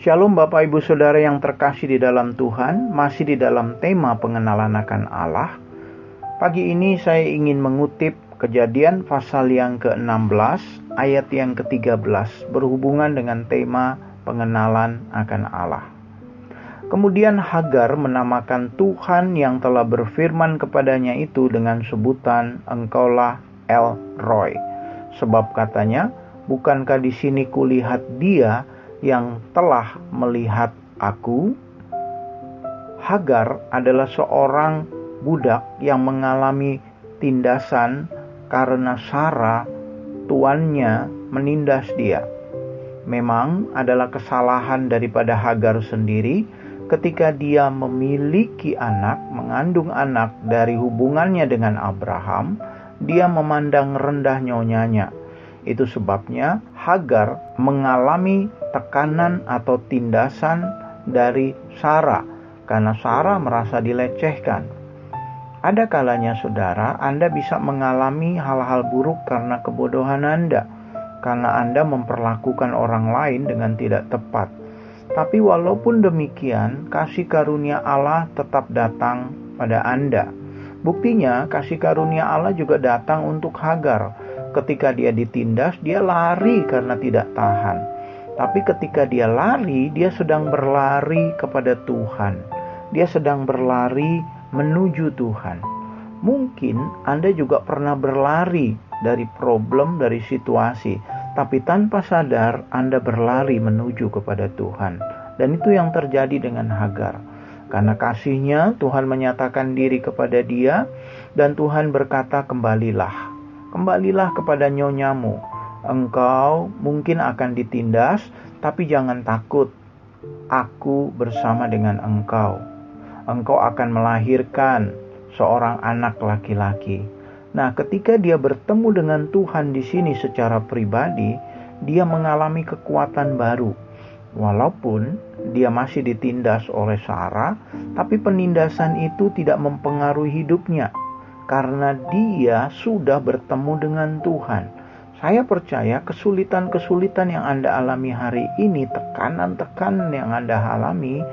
Shalom Bapak Ibu Saudara yang terkasih di dalam Tuhan, masih di dalam tema pengenalan akan Allah. Pagi ini saya ingin mengutip Kejadian pasal yang ke-16 ayat yang ke-13 berhubungan dengan tema pengenalan akan Allah. Kemudian Hagar menamakan Tuhan yang telah berfirman kepadanya itu dengan sebutan Engkaulah El Roy. Sebab katanya, bukankah di sini kulihat Dia yang telah melihat aku? Hagar adalah seorang budak yang mengalami tindasan karena Sarah, tuannya, menindas dia. Memang adalah kesalahan daripada Hagar sendiri ketika dia memiliki anak, mengandung anak dari hubungannya dengan Abraham, dia memandang rendah nyonyanya. Itu sebabnya Hagar mengalami tekanan atau tindasan dari Sarah karena Sarah merasa dilecehkan. Ada kalanya saudara, Anda bisa mengalami hal-hal buruk karena kebodohan Anda, karena Anda memperlakukan orang lain dengan tidak tepat. Tapi walaupun demikian, kasih karunia Allah tetap datang pada Anda. Buktinya, kasih karunia Allah juga datang untuk Hagar. Ketika dia ditindas, dia lari karena tidak tahan. Tapi ketika dia lari, dia sedang berlari kepada Tuhan. Dia sedang berlari menuju Tuhan. Mungkin Anda juga pernah berlari dari problem, dari situasi, tapi tanpa sadar Anda berlari menuju kepada Tuhan. Dan itu yang terjadi dengan Hagar. Karena kasihnya, Tuhan menyatakan diri kepada dia, dan Tuhan berkata, kembalilah kepada nyonyamu. Engkau mungkin akan ditindas, tapi jangan takut. Aku bersama dengan engkau. Engkau akan melahirkan seorang anak laki-laki. Nah, ketika dia bertemu dengan Tuhan di sini secara pribadi, dia mengalami kekuatan baru. Walaupun dia masih ditindas oleh Sarah, tapi penindasan itu tidak mempengaruhi hidupnya karena dia sudah bertemu dengan Tuhan. Saya percaya kesulitan-kesulitan yang Anda alami hari ini, tekanan-tekanan yang Anda alami,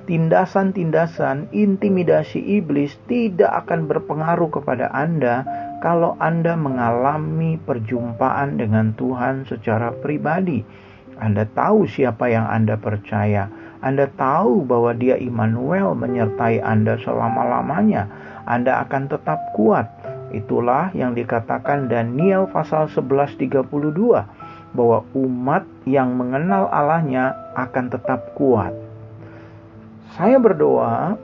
tindasan-tindasan, intimidasi iblis tidak akan berpengaruh kepada Anda kalau Anda mengalami perjumpaan dengan Tuhan secara pribadi. Anda tahu siapa yang Anda percaya. Anda tahu bahwa Dia Immanuel menyertai Anda selama-lamanya. Anda akan tetap kuat. Itulah yang dikatakan Daniel pasal 11:32, bahwa umat yang mengenal Allahnya akan tetap kuat. Saya berdoa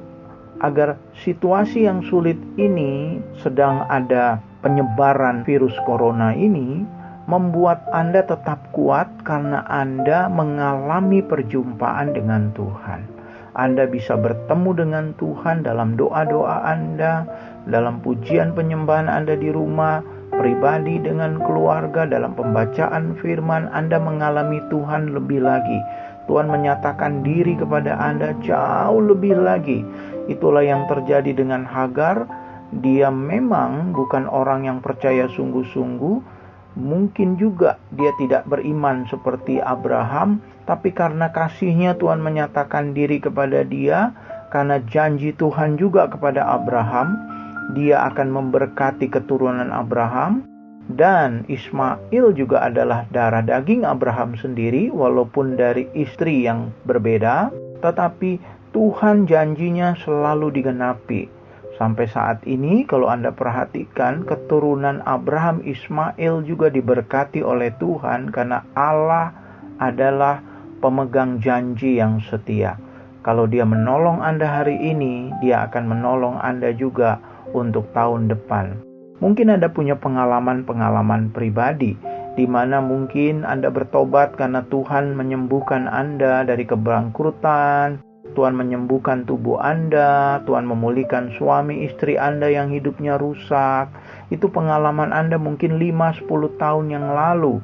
agar situasi yang sulit ini, sedang ada penyebaran virus corona ini, membuat Anda tetap kuat karena Anda mengalami perjumpaan dengan Tuhan. Anda bisa bertemu dengan Tuhan dalam doa-doa Anda, dalam pujian penyembahan Anda di rumah, pribadi dengan keluarga, dalam pembacaan firman Anda mengalami Tuhan lebih lagi. Tuhan menyatakan diri kepada Anda jauh lebih lagi. Itulah yang terjadi dengan Hagar. Dia memang bukan orang yang percaya sungguh-sungguh. Mungkin juga dia tidak beriman seperti Abraham. Tapi karena kasihnya Tuhan menyatakan diri kepada dia. Karena janji Tuhan juga kepada Abraham. Dia akan memberkati keturunan Abraham. Dan Ismail juga adalah darah daging Abraham sendiri, walaupun dari istri yang berbeda, tetapi Tuhan janjinya selalu digenapi. Sampai saat ini kalau Anda perhatikan, keturunan Abraham, Ismail juga diberkati oleh Tuhan karena Allah adalah pemegang janji yang setia. Kalau Dia menolong Anda hari ini, Dia akan menolong Anda juga untuk tahun depan. Mungkin Anda punya pengalaman-pengalaman pribadi di mana mungkin Anda bertobat karena Tuhan menyembuhkan Anda dari kebangkrutan, Tuhan menyembuhkan tubuh Anda, Tuhan memulihkan suami istri Anda yang hidupnya rusak. Itu pengalaman Anda mungkin 5-10 tahun yang lalu.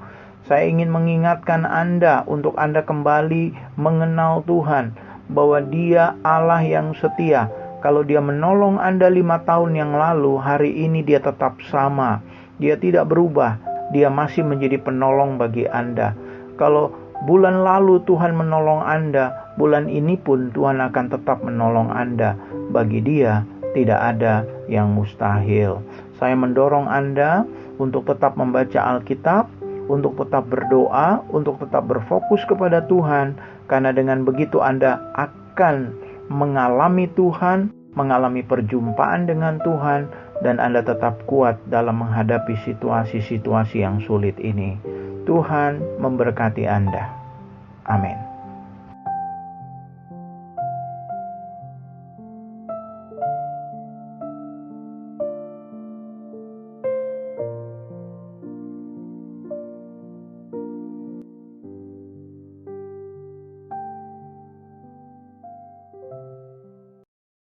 Saya ingin mengingatkan Anda untuk Anda kembali mengenal Tuhan, bahwa Dia Allah yang setia. Kalau Dia menolong Anda 5 tahun yang lalu, hari ini Dia tetap sama. Dia tidak berubah. Dia masih menjadi penolong bagi Anda. Kalau Bulan lalu Tuhan menolong Anda, bulan ini pun Tuhan akan tetap menolong Anda. Bagi Dia tidak ada yang mustahil. Saya mendorong Anda untuk tetap membaca Alkitab, untuk tetap berdoa, untuk tetap berfokus kepada Tuhan, karena dengan begitu Anda akan mengalami Tuhan, mengalami perjumpaan dengan Tuhan, dan Anda tetap kuat dalam menghadapi situasi-situasi yang sulit ini. Tuhan memberkati Anda. Amin.